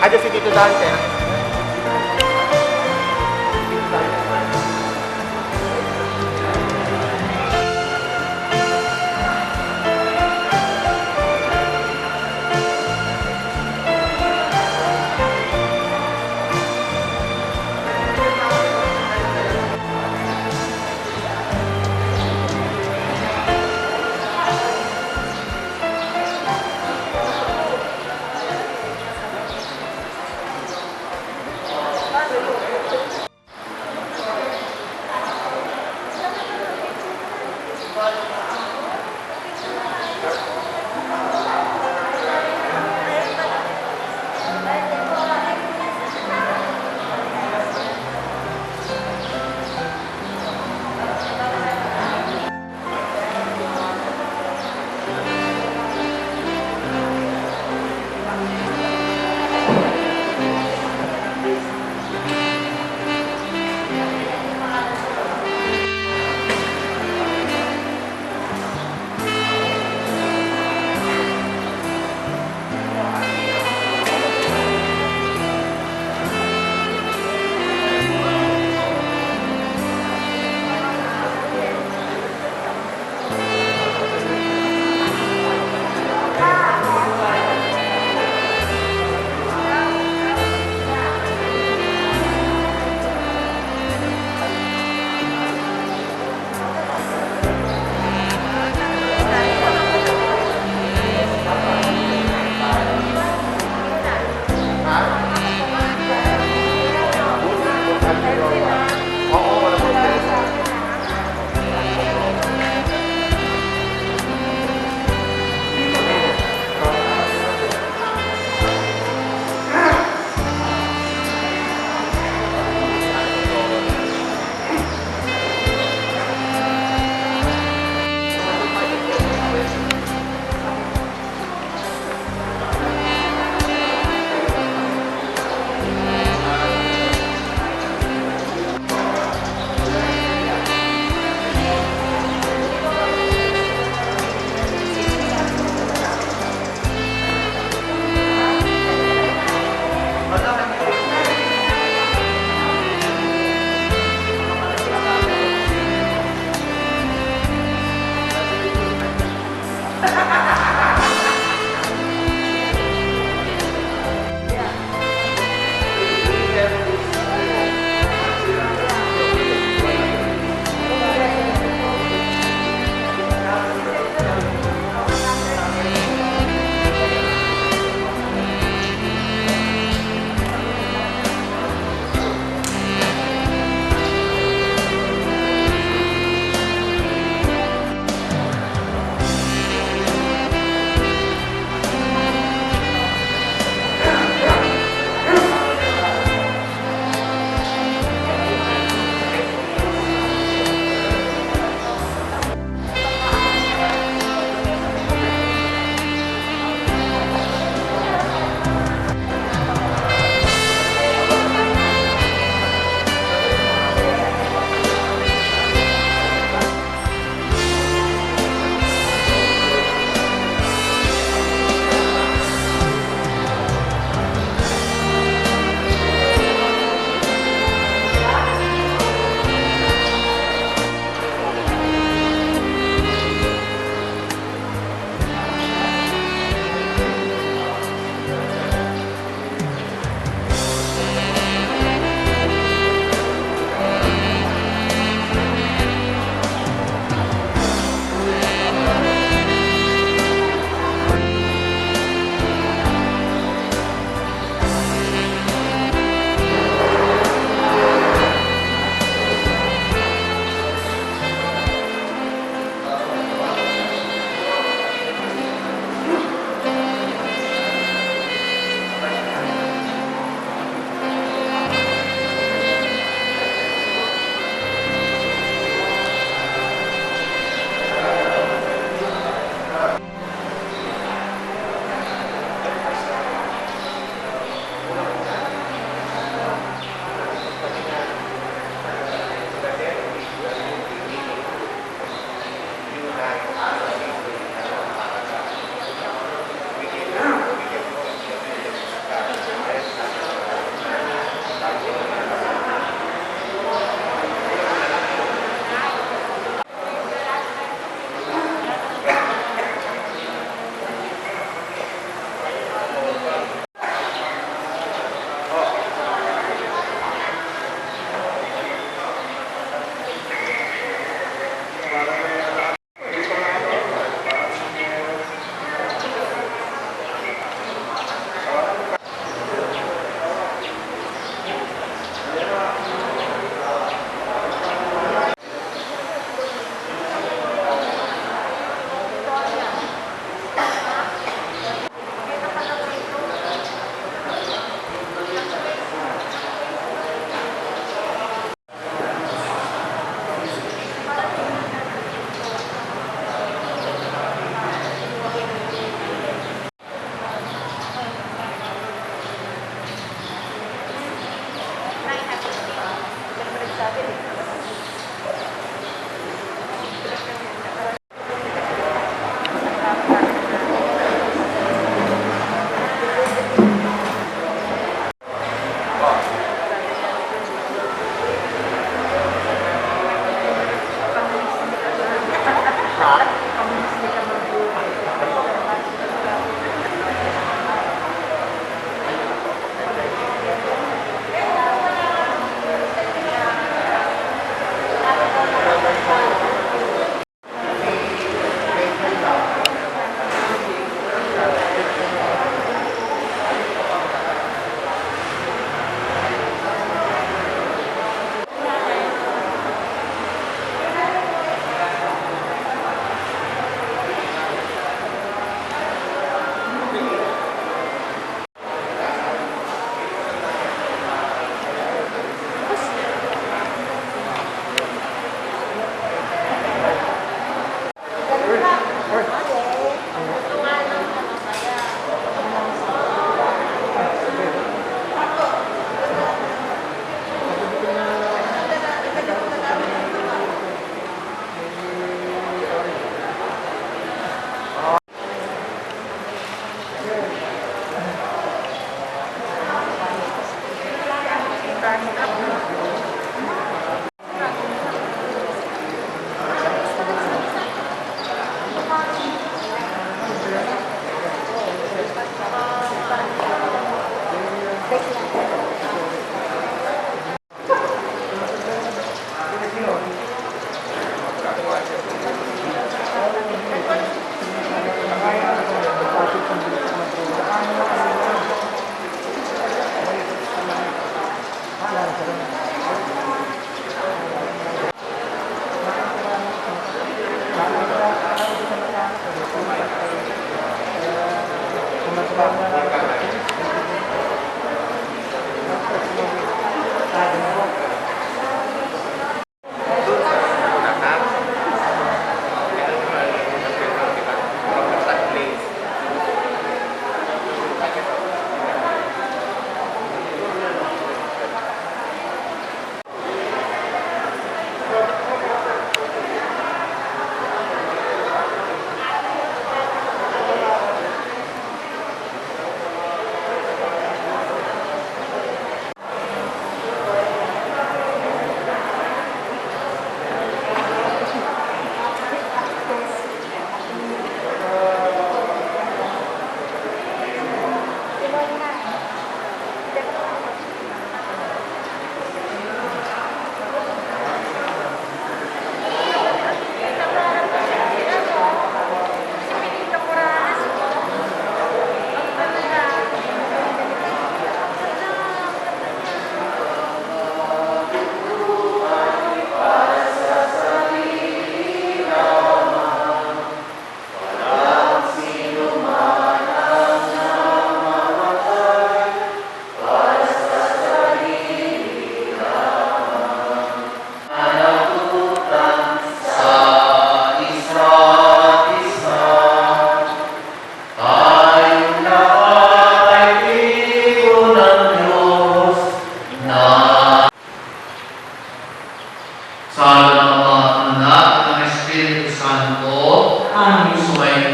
Ada si Tito Dante.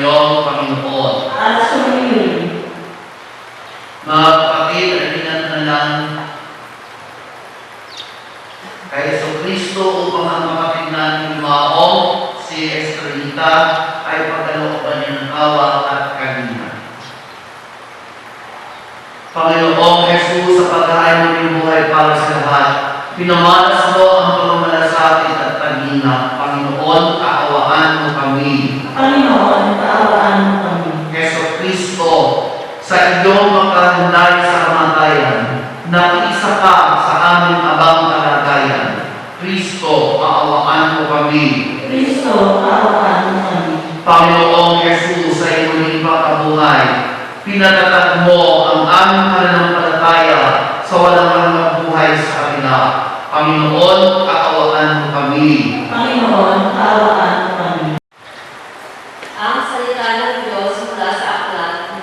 iyong Panginoon. at sumayin. Mga kapatid, ay pinanalangin kay Jesucristo upang ang kapatid natin lumaong si Estrelita ay pagkalooban niya ng awa at kanina. Panginoong Jesus, sa pagkain mo yung buhay para sa lahat, pinamalas mo ang pagmamalasakit at kanina. Panginoon, kaawaan mo kami. Panginoon, kaawaan mo kami. Jesucristo, sa iyong makahanday sa kamatayan, nakiisa ka sa aming abang kalagayan. Kristo, kaawaan mo kami. Kristo, kaawaan mo kami. Panginoong Jesus, sa iyong muling pagkabuhay, pinatatag mo ang aming pananampalataya sa walang hanggang buhay sa kanila. Panginoon, kaawaan mo kami. Panginoon, kaawaan mo kami. Ang salita ng Diyos mula sa aklat mo.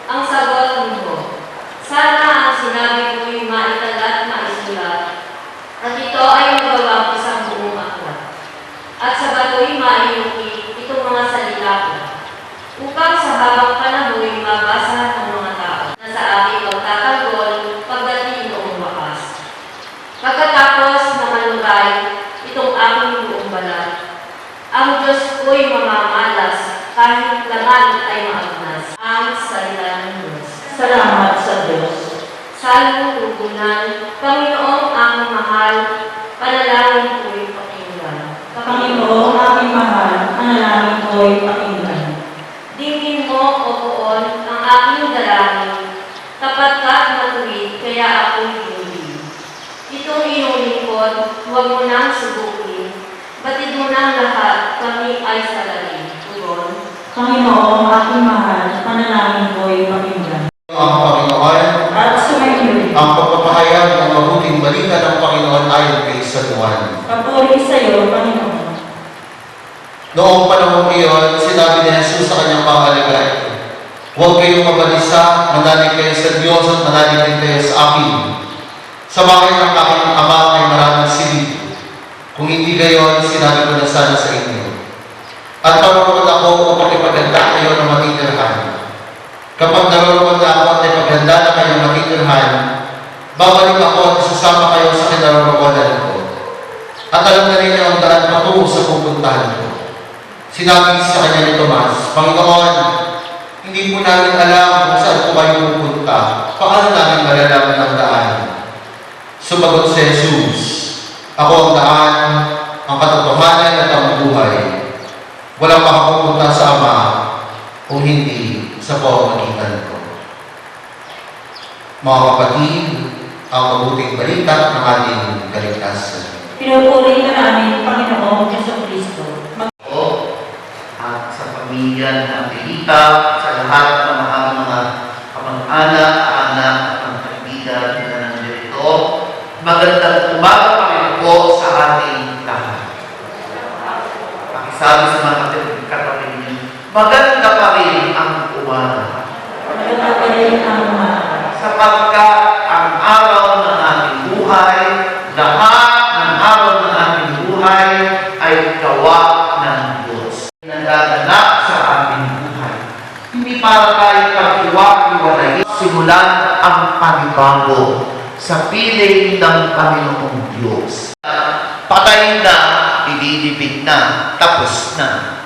Ang sagot mo, sana ang sinabi ko'y maitalat maisulat, at ito ay magawa ko sa buong aklat. At sa bato'y maiukit itong mga salita ko, upang sa habang panahon'y mabasa ng mga tao na sa aking pagtatanggol pagdating noong wakas. Pagkatapos na malugay itong aking buong balat, ang Diyos ko'y mamamalas kahit laman ay maagnas. Ang salita ng Diyos. Salamat sa Diyos. Salmo tugunan, Panginoong aming mahal, panalangin ko'y pakinggan. Panginoon, aming mahal, panalangin ko'y pakinggan. Dinggin mo, O Poon, ang aking dalangin. Tapat ka at matuwid, kaya ako'y hindi. Itong iyong lingkod, huwag mo nang subukin. Batid mo nang lahat, kami ay salarin. Tugon. Panginoon, aking mahal, panalangin ko'y pakinggan. Ang Panginoon, At sumayin. ang pagpapahayag ng mabuting balita ng Panginoon ayon kay San Juan. Papuri sa iyo, Panginoon. Noong panahon iyon, sinabi ni Jesus sa kanyang mga alagad, "Huwag kayong mabalisa, manalig kayo sa Diyos at manalig din kayo sa akin. Sa bahay ng aking Ama ay maraming silid. Kung hindi gayon, sinabi ko na sana sa inyo. At naroon ako upang ipaganda kayo ng matitirhan. Kapag naroon na ako at ipaganda na kayong matitirhan, babalik ako at isasama kayo sa kinaroroonan ko. At alam na ninyo ang daan patungo sa pupuntahan ko." Sinabi sa kanya ni Tomas, "Panginoon, hindi po namin alam kung saan po kayo pupunta. Paano namin malalaman ang daan?" Sumagot si Jesus, "Ako ang daan, ang katotohanan at ang buhay. Walang makapupunta sa Ama kung hindi sa pamamagitan ko." Mga kapatid, ang mabuting balita ng ating kaligtasan. Pinupuri ka namin, Panginoong Jesucristo. At sa pamilya ng Pilita, sa lahat ng mga kamag-anak, anak, at mga kaibigan na nandito, magandang umaga pa rin po sa ating lahat. Pakisabi sa mga katabi niyo, maganda pa rin ang umaga. Maganda pa rin ang umaga. Sapagkat ang araw ng ating buhay, lahat ng araw ng ating buhay ay gawa ng Diyos. Nagaganap sa ating buhay. Hindi para tayo pag-iwak-iwalay, simulan ang panibago sa piling ng Panginoong Diyos. Patay na, ililibig na, tapos na.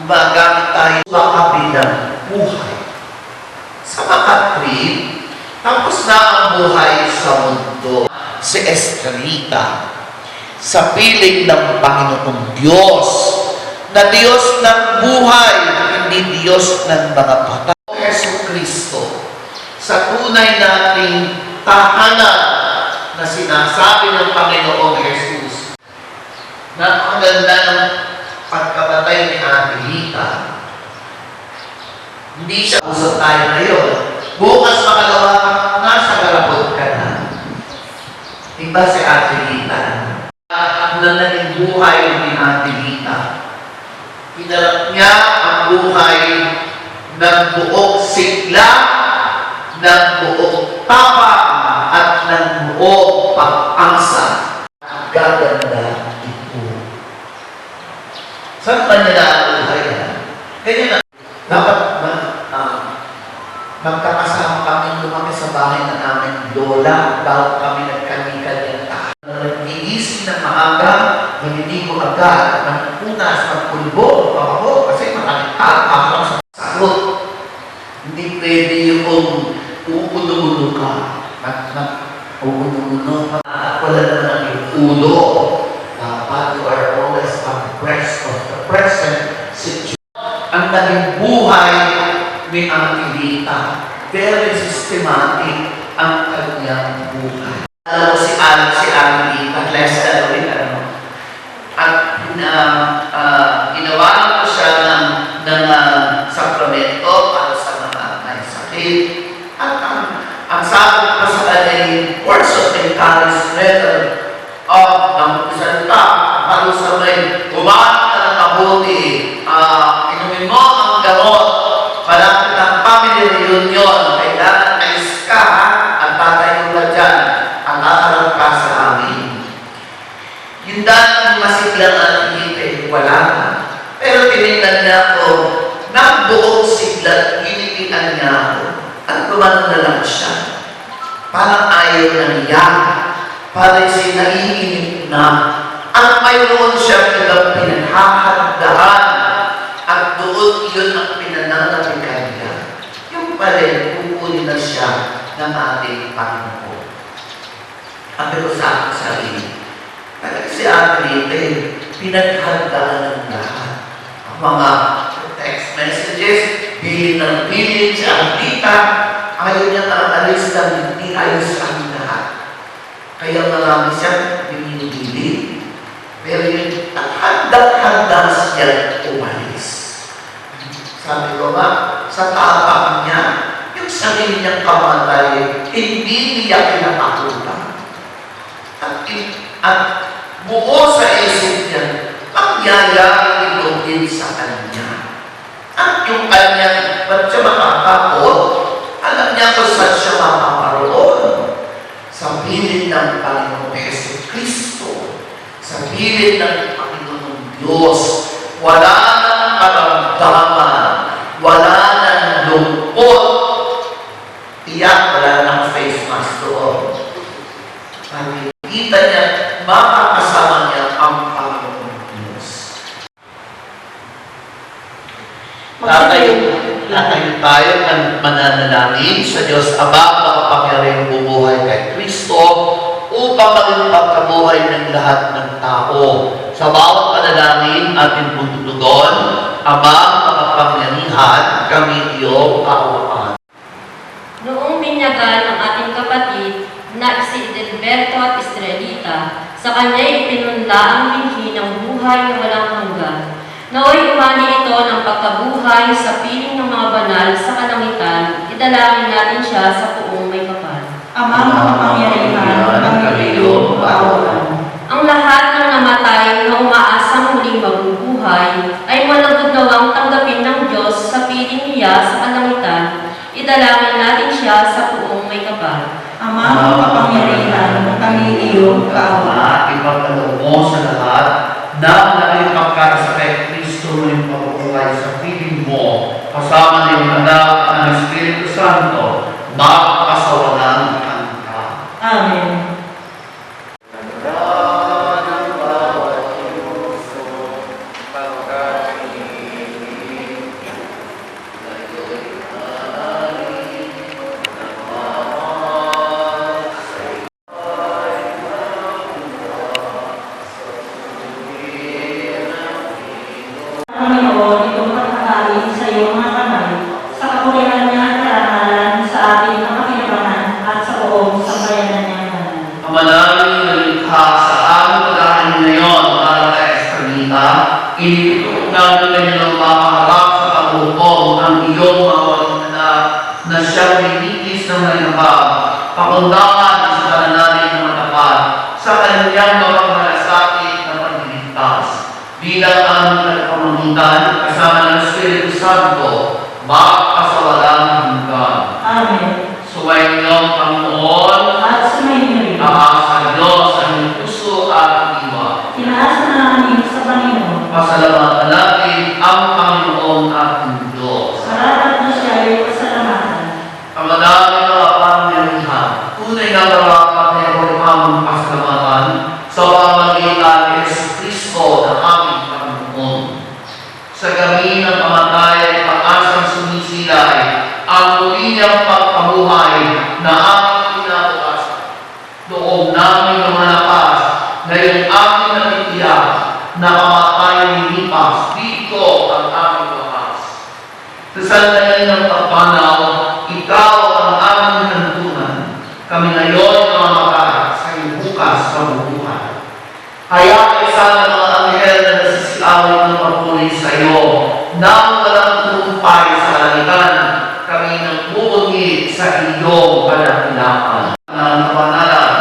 Gumagamit tayo sa kabilang buhay. Sa makatwid, tapos na ang buhay sa mundo. Si Estrelita, sa piling ng Panginoong Diyos, na Diyos ng buhay, hindi Diyos ng mga patay. Jesucristo, sa tunay nating tahanan na sinasabi ng Panginoong Jesus, na ang ganda ng pagkamatay ni Angelita, hindi siya usap tayo ngayon. Bukas makalawa ka, nasa galapot ka na. Iba si Angelita. At na naging buhay ni Angelita. Pinarap niya ang buhay ng buong sigla, ng buong tapang, at ng buong pag-asa. Gaganda ito. Saan pa niya nabuhay yan? Kaya ang naging buhay ni Angelita. Very systematic ang kanyang buhay. Alam mo si Angelita, less than a week, at ginawa ko siya ng sakramento para sa mga may sakit. At ang sabi ko sa kanya, words of encouragement ng salita, para sa may bumahat ka ng mabuti, inumin mo ang gamot, malapit ng family reunion, kailangan ayos ka, at tatayo ka dyan, at aarap ka sa amin. Yung dating masiglang Angelita, wala na. Pero tinignan niya ako, ng buong sigla, ginitian niya ako, at gumano na lang siya. Parang ayaw na niya, parang siya naiinip na, at mayroon siya ilang pinaghahandaan, at doon yun ang pinananabikan niya. Yung pala, kukunin na siya ng ating Panginoon. At ito sa aking sarili, talaga si Angelita, pinaghandaan ng lahat. Ang mga text messages, bilin ng bilin si Angelita, ayaw niya alis ng hindi ayos ang lahat. Kaya marami siyang binibili. Pero yung handa siya umalis. Sabi ko nga, sa tapang niya, yung sarili niyang kamatay, hindi niya kinatakutan. At buo sa isip niya, mangyayari ito din sa kanya. At yung kanyang, ba't siya makatakot? Alam niya kung saan siya mapaparoon. Sa pilit ng Panginoong Jesucristo, sa pilit ng Panginoong Diyos, wala nang karamdaman, wala nang lungkot, tiyak, wala nang face mask doon. Makikita niya, makakasama niya ang Panginoong Diyos. Tatayo tayo at mananalangin sa Diyos Ama, makapangyarihang bubuhay kay Kristo upang maging pagkabuhay ng lahat ng tao. Sa bawat panalangin ating puntutugon, Ama, makapangyarihan, kami iyong kaawaan. Noong binyagan ng ating kapatid na si Edelberto at Estrelita, sa kanya ipinunla ang binhi ng buhay na walang hanggan. Naway umani ito ng pagkabuhay sa piling ng mga banal sa kalangitan, idalangin natin siya sa buong may kapal. Amang makapangyarihan, kami iyong kaawaan. Ang lahat ng namatay na umaasang muling mabubuhay ay malagod nawang tanggapin ng Diyos sa piling niya sa kalangitan, idalangin natin siya sa buong may kapal. Amang makapangyarihan, kami iyong kaawaan. Ipagkaloob mo sa lahat na naging pagkasa kay Kristo ng pagbubuhay sa piling mo, kasama ng anak ng Espiritu Santo, magpasawalang ka. Amen. Panginoon, itong pagkakain sa iyong mga kamay, sa kapulihan niya at karangalan sa ating mga kinabangan at sa buong sambayanan niya banal. Ang manalangin na likha sa aming pagkain ngayon para kay Estrelita, initukok namin kanilang makaharap sa paghukom ang iyong mga anak na siyang nilitis ng may nakab, pakundangan sa pananalig ng matapat, sa kanyang mga malasakit na pagliligtas. Bilang aming nagpamagitan, kasama ng Espiritu Santo, magpasawalang hanggan. Amen. Suwayin niyo, Panginoon, At sumayin niyo rin. sa Diyos ang iyong puso at iwa. Tinaasa na namin sa Panginoon. Pasalamatan natin ang Panginoon ating Diyos. Marapat na siya ay pasalamatan. Ang madami mga pangyarihan, tunay na marapat na ito ang pasalamatan sa pamagitan ni Jesucristo na aming Panginoon. Sa gabi ng pamatay ay pag-asang sumisilay ang muli niyang pagkabuhay na aming kinabukasan. Loob namin ng malakas na yung aming natitiyak na kamatay nilipas, dito ang aming wakas. Sa sandali ng pagpanaw, ikaw ang aming hantungan. Kami ngayon namamakas sa iyong bukas mabubuhay. Kaya sana mga anghel na nasisiawit ng pagpuli sa iyo, nang walang tumpay sa halikan, kami nagbubugi sa iyong kadakilaan. Ang kapanalan,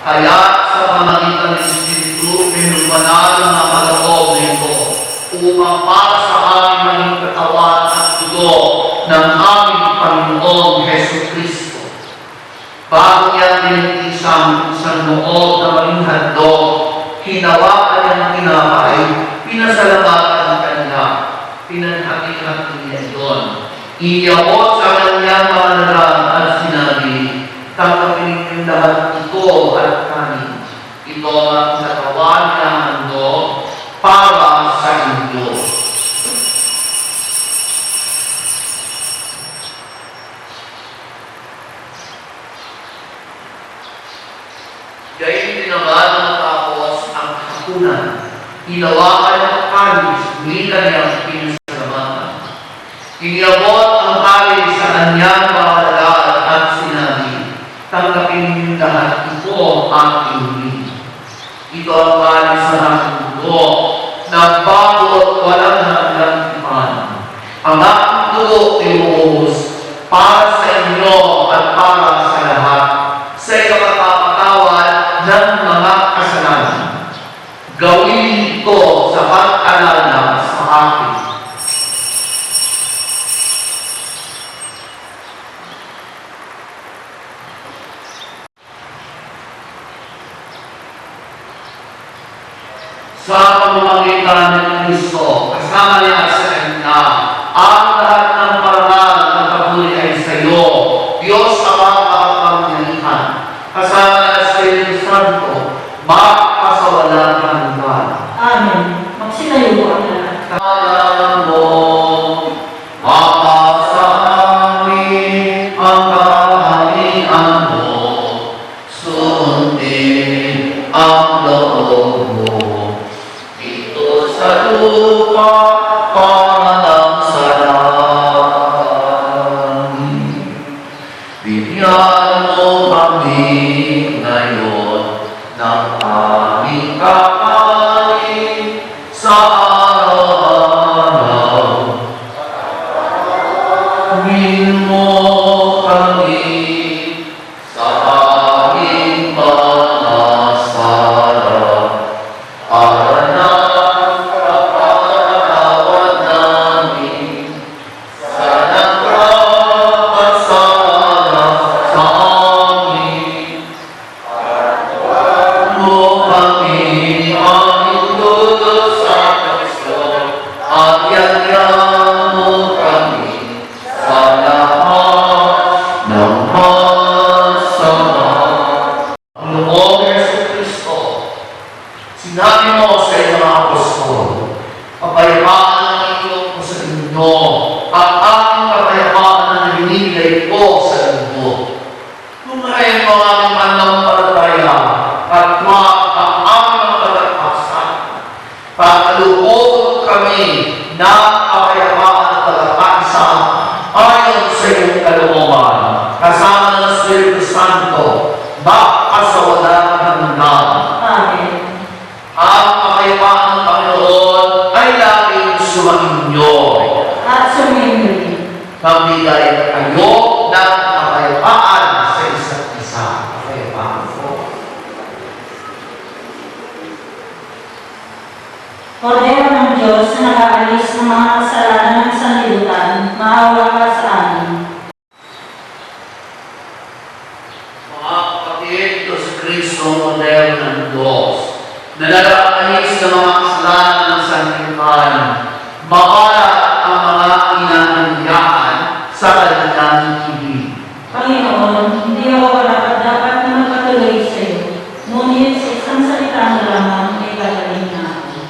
kaya sa pamagitan ng Espiritu, pinumanal ng mga kaloob nito, upang para sa aming maging katawan at dugo ng aming Panginoong Hesus Kristo. Bago niya pinitisang sa loob na maging handog, hinawakan niyang tinapay, pinasalamatan kanya, pinanhati-hati niya doon. Iyabot sa kanyang mga narang at sinabi, tanggapin yung lahat ito at kanin. Ito ang katawan ng handog para sa inyo. Gayun din naman matapos ang hapunan. Hinawakan ng kalis, muli kanyang pinasalamatan. Iniabot ang kalis sa kanyang pangalagaan at sinabi, tanggapin niyo lahat ito ang inumin. Ito ang kalis sa aking dugo, na bago at walang hanggang tipan. Ang aking dugo ay uubos para sa inyo at para sa lahat, sa ikapagpapatawad ng mga kasalanan. Gawin ito sa pag-alala sa akin. Sa pamamagitan ng Kristo, kasama niya sa kanya, ang lahat ng parangal ng papuri ay sa iyo, Diyos Ama kapangyarihan, kasama niya sa Espiritu Santo, magpasawalang hanggan. Amen. Magsilayo po ang lahat. Alam mo, sa amin ang kaharian mo, sundin ang loob mo. Dito sa lupa, para lang sa langit. Bigyan mo kami ngayon ng aming kakain sa araw-araw. Gawin mo kami sa aming mga sarap para na kapatawad namin sa nagpapasarap sa amin. Mo kami ang itulog sa Kristo at yagyan mo kami sa lahat ng masama. Panginoong Hesus Kristo, sinabi mo sa iyong mga apostol, kapayapaan ang iyong ko sa inyo, at aking kapayapaan ang binigay ko sa inyo. Lumayan mo ang aming pananampalataya at ang aming kalakasan. Pagkaloob kami ng kapayapaan at kalakasan ayon sa iyong kalooban, kasama ng Espiritu Santo, magpasawalang hanggan. Amen. Ang kapayapaan ng Panginoon ay laging sumainyo. At sumayin. Magbigay kayo ng kapayapaan sa isa't isa. Kapayapaan po. Kordero ng Diyos na nag-aalis ng mga kasalanan ng sanlibutan, maawa ka sa amin. Mga kapatid, ito si Kristo, modelo ng Diyos, na nag-aalis ng mga kasalanan ng sanlibutan, makalat ang mga inangyayaan sa kanilang hibig. Panginoon, hindi ako dapat na magpatuloy sa iyo, ngunit sa isang salita na lamang ay gagaling na ako.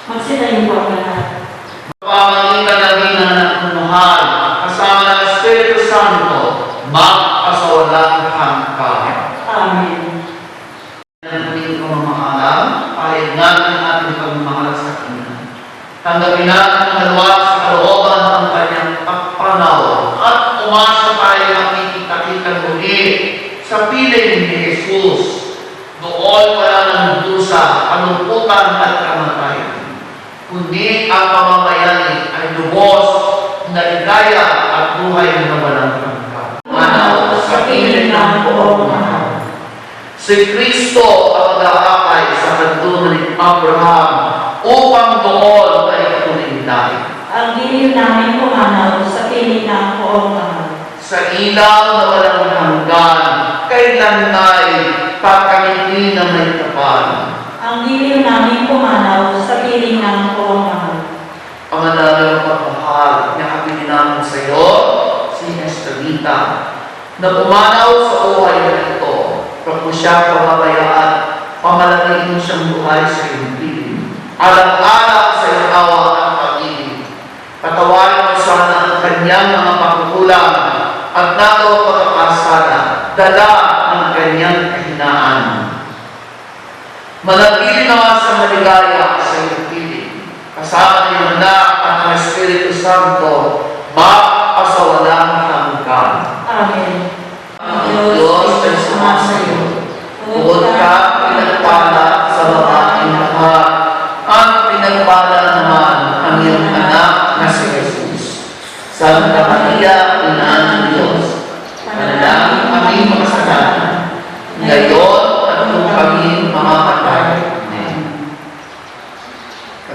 Magsidayin po ang lahat. Pamagitan natin ng anak ng mahal, kasama ng Espiritu Santo, magpasawalang hanggan. Amen. Ang ating pamamahalang, pahayag natin ang ating pagmamahal sa Kanya. Tanggapin natin ang halwa sa kalooban ng Kanyang pagpanaw at umasa tayo makikita-kita muli sa piling ni Jesus. Doon wala ng dusa, kalungkutan at kamatayan, kundi ang pamamayani ay lubos na ligaya at buhay na walang hanggan. Manaw sa piling ng buong mahal. Si Kristo ang nag-aakay sa kanto ni Abraham upang doon ay kuninday. Ang dilim namin pumanaw sa piling ng buong mahal. Sa ilaw na walang hanggan, kailanay pagkamiti na may kapal. Ang dilim namin pumanaw sa piling ng buong mahal. Ang manalagang pagmahal, nakapili namin sa iyo, si Estelita, na pumanaw sa buhay na ito, kapag siya pababayaan, pamalagay mo siyang buhay sa iyong piling. Alang-alang sa iyong awa at pag-ibig. Patawarin mo sana ang kanyang mga pagkukulang at nato pagkakasala, dala ng kanyang kahinaan. Manatili naman sa maligaya sa iyong piling. Kasama niyo na ang Espiritu Santo, magpasawalang hanggan. Amen. Ang Diyos ay sumasayo. Bukod ka, pinagpala sa babaeng lahat. At pinagpala naman ang iyong anak na si Jesus. Santa Maria, Ina ng Diyos, manalangin kami makasalanan, ngayon at kung kami mamamatay. Amen.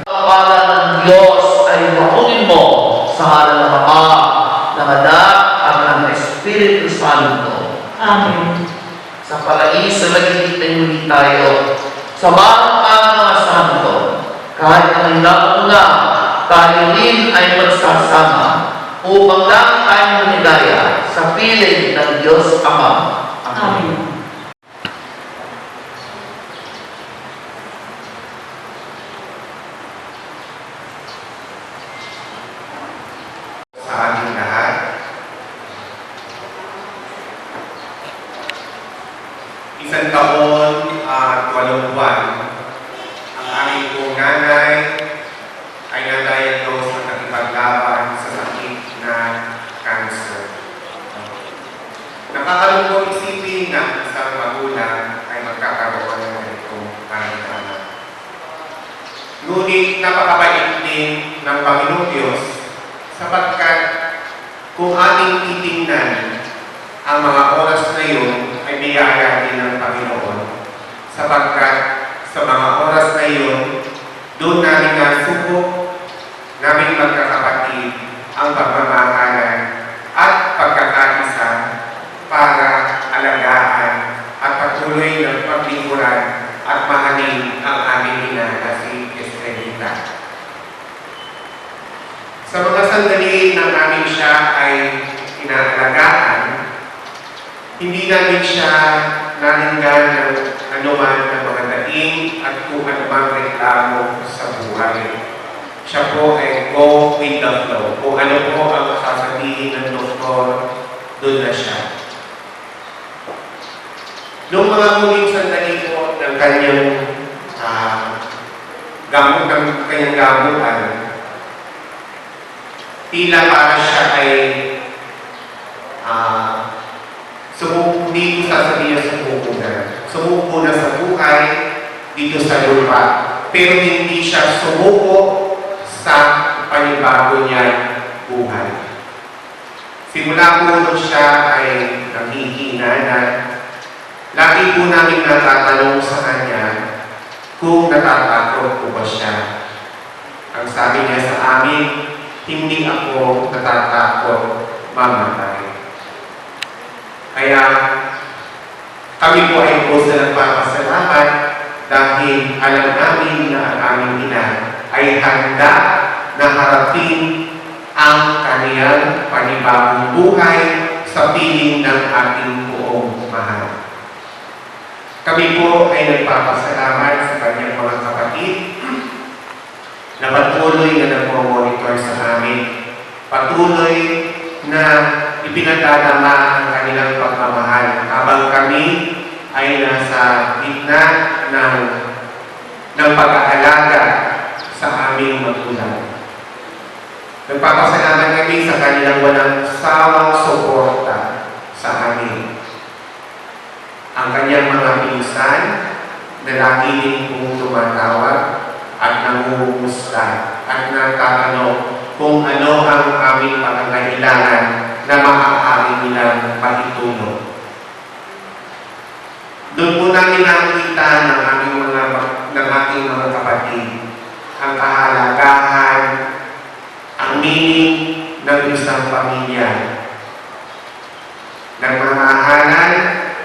Kapala ng Diyos ay makunin mo sa ngalan ng Ama, ng Anak, at ng Espiritu Santo. Amen. Sa paraiso nagkikita muli tayo. Samahan ang mga santo. Kahit ang nauna, tayo rin ay magsasama upang lang tayo manigaya sa piling ng Diyos Ama. Amen. Sa ating lahat, isang taon at 8 buwan, ang aming pong nanay ay na-diagnose na nakipaglaban sa sakit na cancer. Nakakalungkot isipin na isang magulang ay magkakaroon ng ganitong karamdaman. Ngunit napakabait din ng Panginoong Diyos sapagkat kung ating titingnan ang mga oras na yun ay biyaya din ng Panginoon sapagkat sa mga oras na yun doon namin nasubok namin magkakapatid ang pagmamahalan at pagkakaisa para alagaan at patuloy ng paglingkuran at mahalin ang aming ina na si Estelita. Sa mga sandali na namin siya ay inaalagaan, hindi namin siya nalinggan ng anuman ng mga daing at kung anumang reklamo sa buhay. Siya po ay go with the flow. Kung ano po ang sasabihin ng doktor, doon na siya. Noong mga muling sandali po ng kanyang gamutan, tila para siya ay hindi ko sasabihin sumuko na. Sumuko na sa buhay dito sa lupa. Pero hindi siya sumuko sa panibago niya buhay. Simula po nung siya ay nanghihina na lagi po namin natatanong sa kanya kung natatakot po ba siya. Ang sabi niya sa amin, hindi ako natatakot mamatay. Kaya kami po ay puso na nagpapasalamat dahil alam namin na ang aming ina ay handa na harapin ang kaniyang panibagong buhay sa piling ng ating buong mahal. Kami po ay nagpapasalamat sa kanyang mga kapatid Patuloy na ipinagdadama ang kanilang pagmamahal habang kami ay nasa gitna ng pag-aalaga sa aming magulang. Nagpapasalamat kami sa kanilang walang sawang suporta sa amin. Ang kanyang mga pinsan na lagi din pong tumatawag at nangungumusta at nagtatanong kung ano ang aming pangangailangan na maaari nilang matutulong. Doon po namin nakikita ng ating mga kapatid ang kahalagahan, ang meaning ng isang pamilya. Nagmamahalan,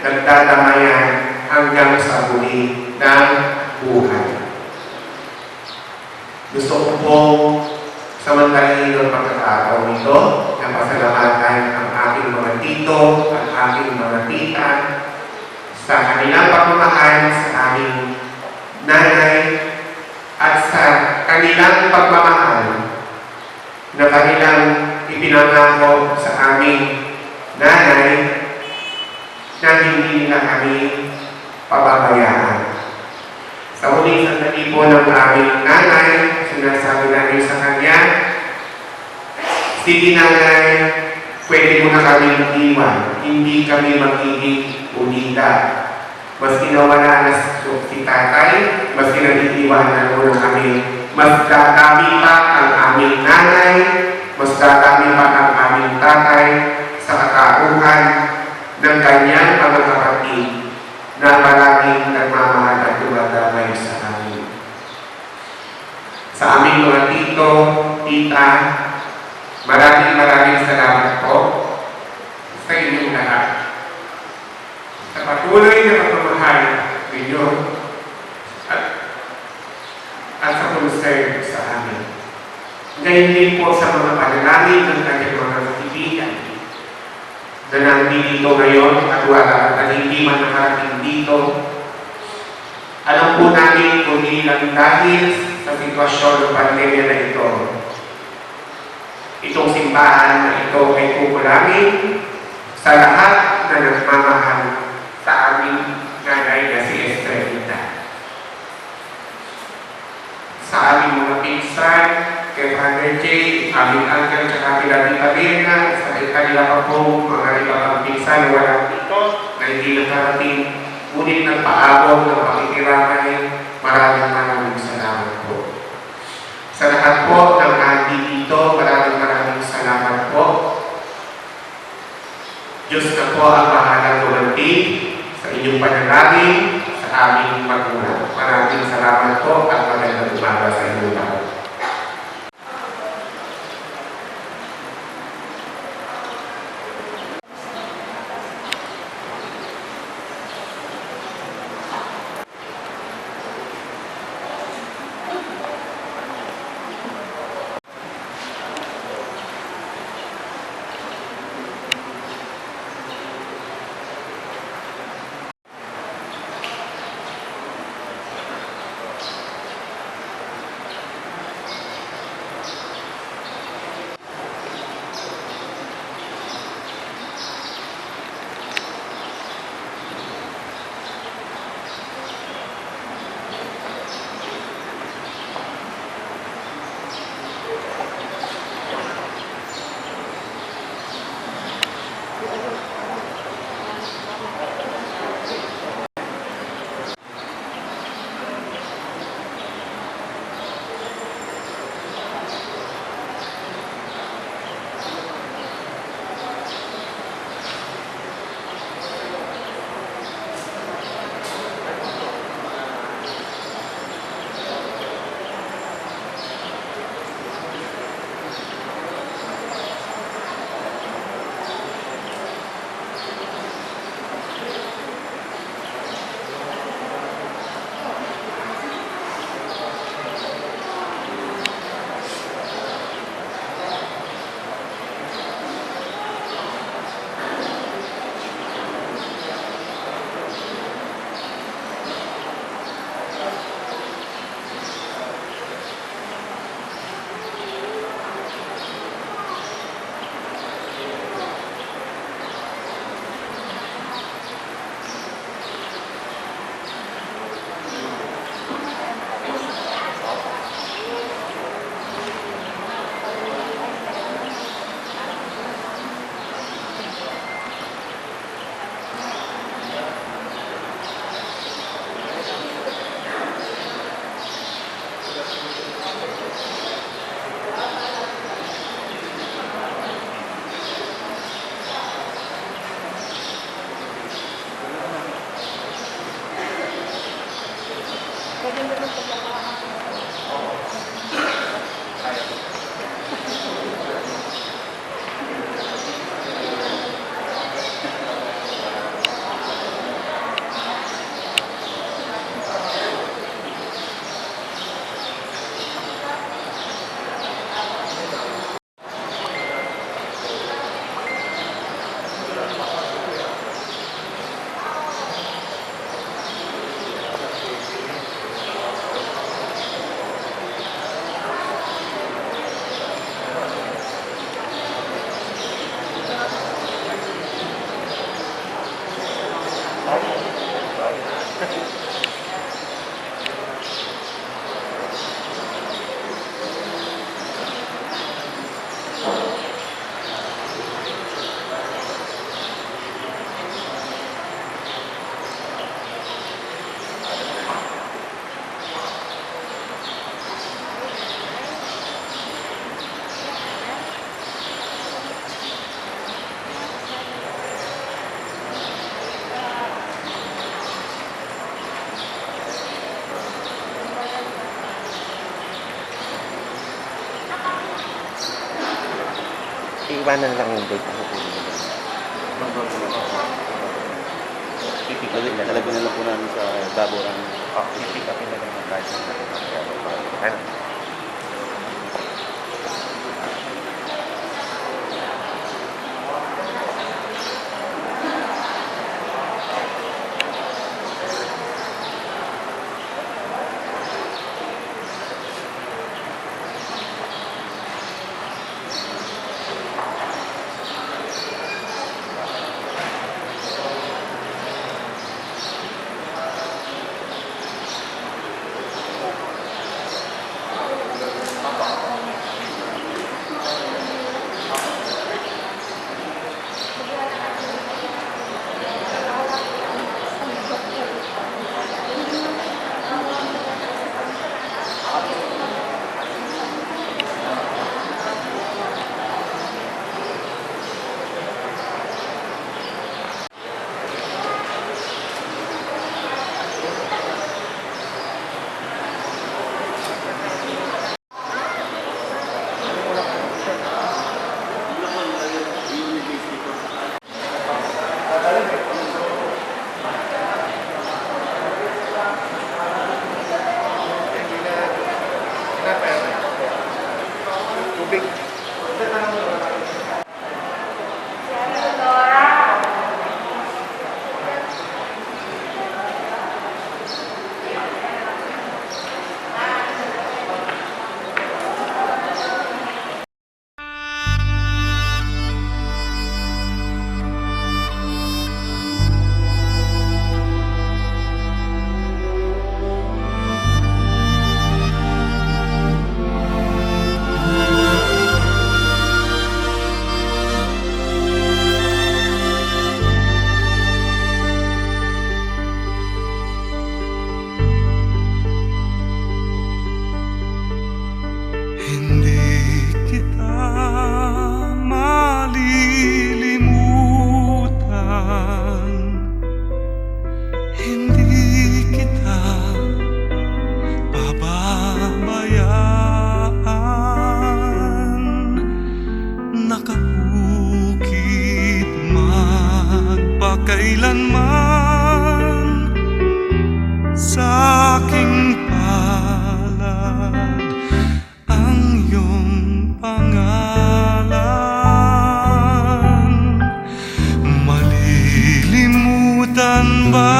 nagdadamayan hanggang sa huli ng buhay. Gusto ko pong samantalahin ng pagkakataon ito na pasalamatan ang aking mga tito at aking mga tita sa kanilang pagmamahal sa aming nanay at sa kanilang pagmamahal na kanilang ipinangako sa aming nanay na hindi nila kami pababayaan. Sa huling sandali po ng aming nanay, sinasabi namin sa kanya, sige nanay, pwede mo na kami iwan, hindi kami magiging unita. Maski nawala na si tatay, maski nag-iiwanan mo na kami, mas dadami pa ang aming nanay, mas dadami pa ang aming tatay sa katauhan ng kanyang mga kapatid na maraming nagmamahal at dumadamay sa amin. Sa aming mga tito, tita, maraming salamat po sa inyong lahat. Sa patuloy na pagmamahal ninyo at sa pag-serve sa amin. Ngayon din po sa mga panalangin ng kanyang mga kaibigan na nandito ngayon at wala at hindi man nakarating dito. Alam po namin kung hindi lang dahil sa sitwasyon ng pandemya na ito. Itong simbahan na ito ay kukulangin sa lahat na nagmamahal sa aming nanay na si Estrelita. Sa aming mga pinsan, kay Father J, aming uncle at kila Tita Mirna, sa kanila pa po mga iba pang pinsan na wala dito, na hindi nakarating, ngunit nagpaabot ng pakikiramay, maraming salamat po. Sa lahat po ng ating dito, maraming salamat po. Diyos na po ang bahalang tumantig sa inyong panalangin sa aming magulang. Maraming salamat po at magandang umaga sa inyong lahat. Iiwanan lang yung date ako po. Lalagyan na lang po namin sa daboran. Pipick upin na lang ang kahit na natin. kailanman sa aking palad ang iyong pangalan. Malilimutan ba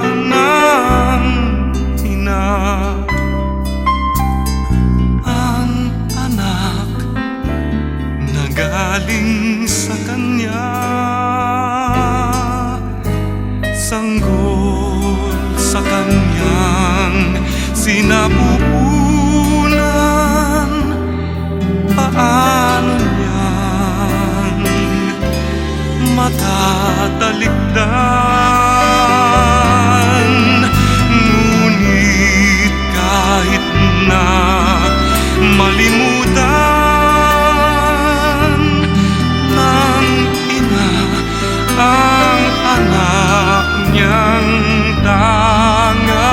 ng ina ang anak na galing sa kanya? Sanggol sa kanyang sinapupunan, paano niyang matatalikdan? Ngunit kahit na malimutan ng ina ang anak niyang tanga,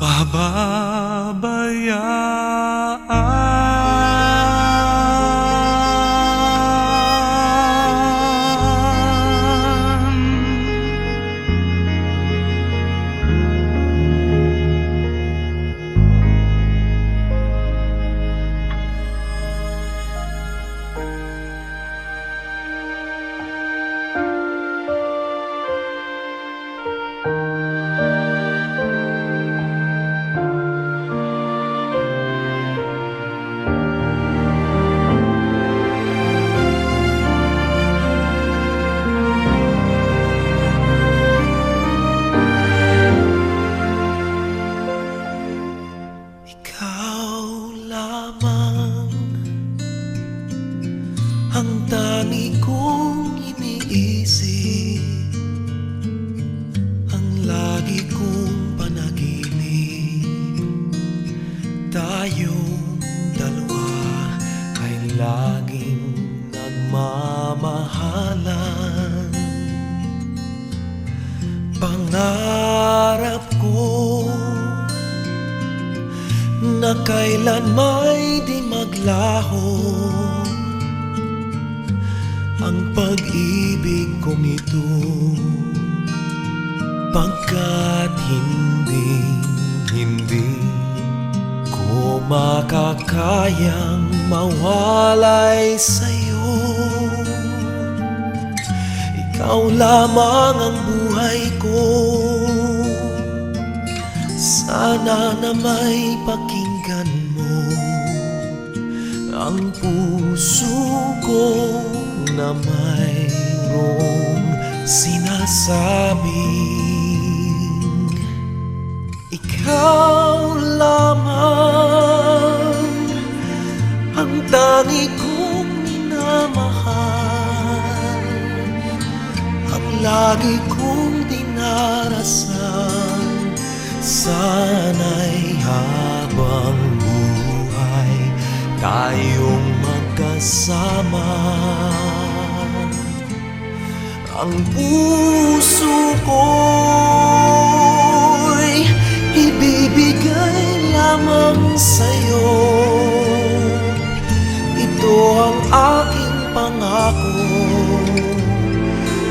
pababayaan. Ikaw lamang ang tangi kong iniisip, ang lagi kong panaginip. Tayong dalawa ay laging nagmamahalan. Pangarap ko na kailan may di maglaho ang pag-ibig kong ito, pagkat hindi ko makakayang mawalay sa'yo. Ikaw lamang ang buhay ko, sana na may pakinggan mo ang puso ko na mayroong sinasabing ikaw lamang ang tangi kong minamahal, ang lagi kong dinarasal. Sana'y habang buhay tayong magkasama. Ang puso ko'y ibibigay lamang sa'yo. Ito ang aking pangako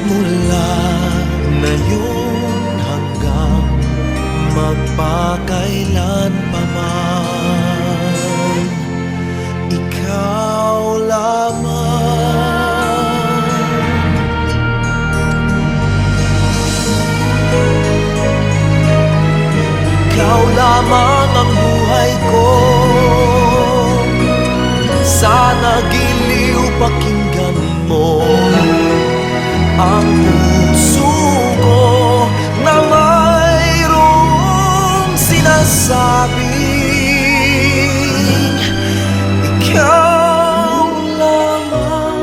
mula ngayon hanggang magpakailan pa man. Ikaw lamang. Ikaw lamang ang buhay ko, sana giliw pakinggan mo ang puso ko na mayroong sinasabing ikaw lamang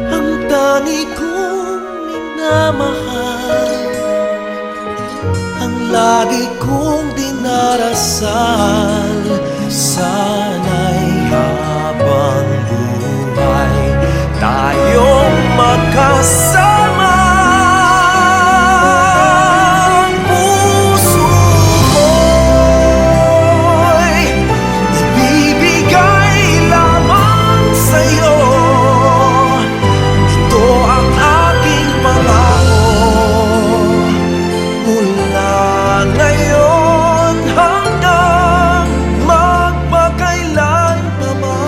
ang tangi kong minamahal, ang lagi kong dinarasal. Sana'y habang buhay tayong magkasama. Ang puso ko'y ibibigay lamang sa'yo. Ito ang aking pangako mula ngayon hanggang magpakailan pa man.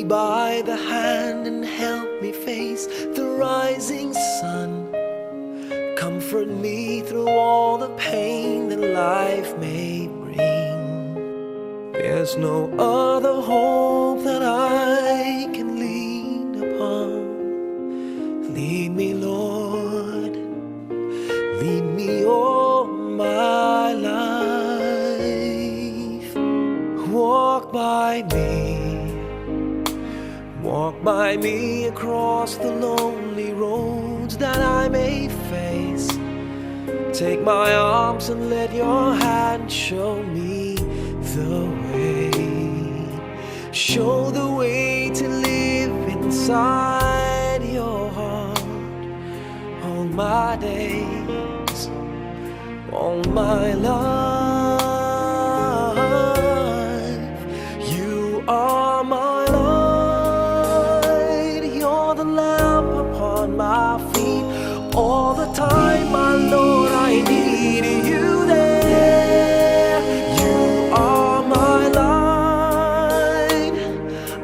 by the hand and help me face the rising sun. Comfort me through all the pain that life may bring. There's no other hope that I can lean upon. Lead me, Lord, lead me all my life. Walk by me across the lonely roads that I may face. Take my arms and let your hand show me the way. Show the way to live inside your heart all my days, all my life. You are my light, you're the lamp upon my feet. All the time, my Lord, I need you there. You are my light,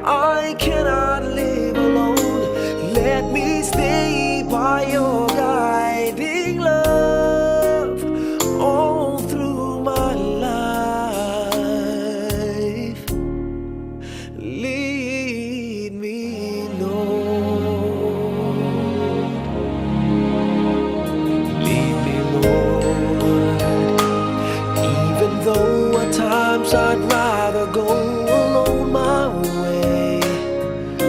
I cannot live alone. Let me stay by your guiding love all through my life. Lead me, Lord. Lead me, Lord. Even though at times I'd rather go alone my way,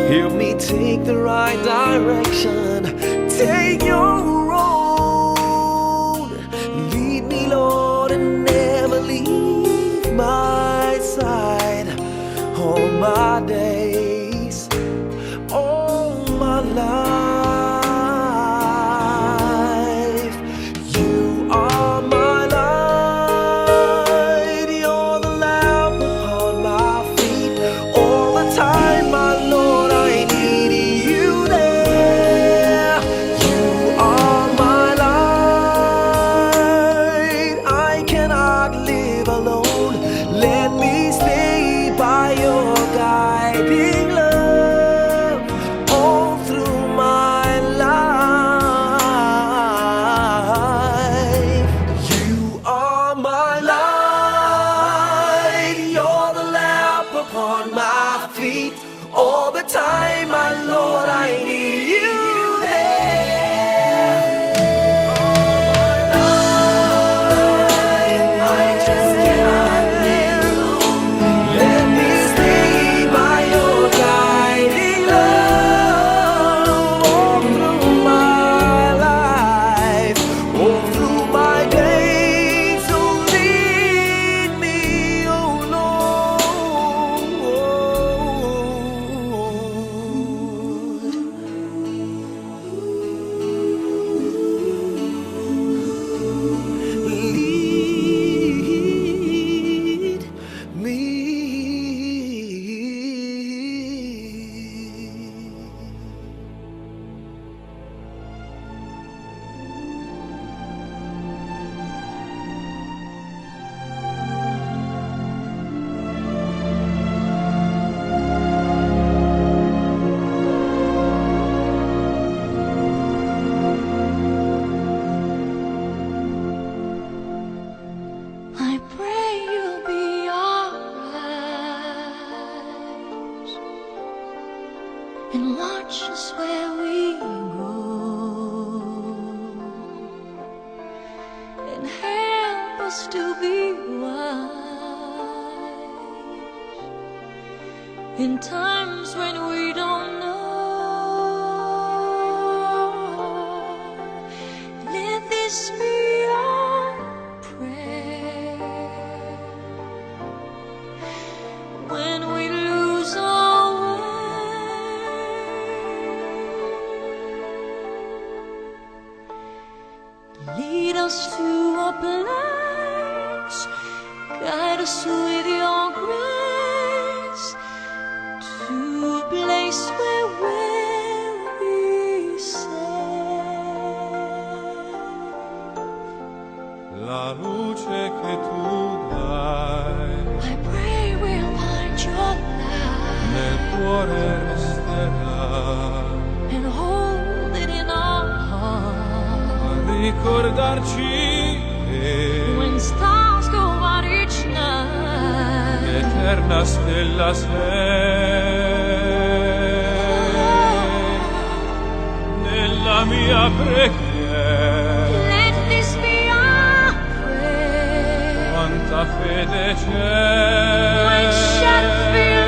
help me take the right direction. Take your road. Lead me, Lord, and never leave my side. All my days, all my life. You are my light, you're the lamp upon my feet. All the time, my Lord, I need you there. You are my light, I cannot live alone. Let me stay by your guiding love all through my life. You are my light, you're the lamp upon my feet. All the time, my Lord, I need you there. I just cannot live alone. Let me stay by your guiding love all through my life, all through my days. So lead me, oh Lord. Lead me. I pray you'll be alright and watch us where we go and help us to be wise in times when we don't know. Let this be our prayer when we lose our way. Lead us to a place, guide us with your grace, to a place where we'll be safe. cuore resterà and hold it in our heart. a ricordarci che When stars go out each night, l'eterna stella sei nella mia preghiera. let this be our prayer. Quanta fede c'è When shall feel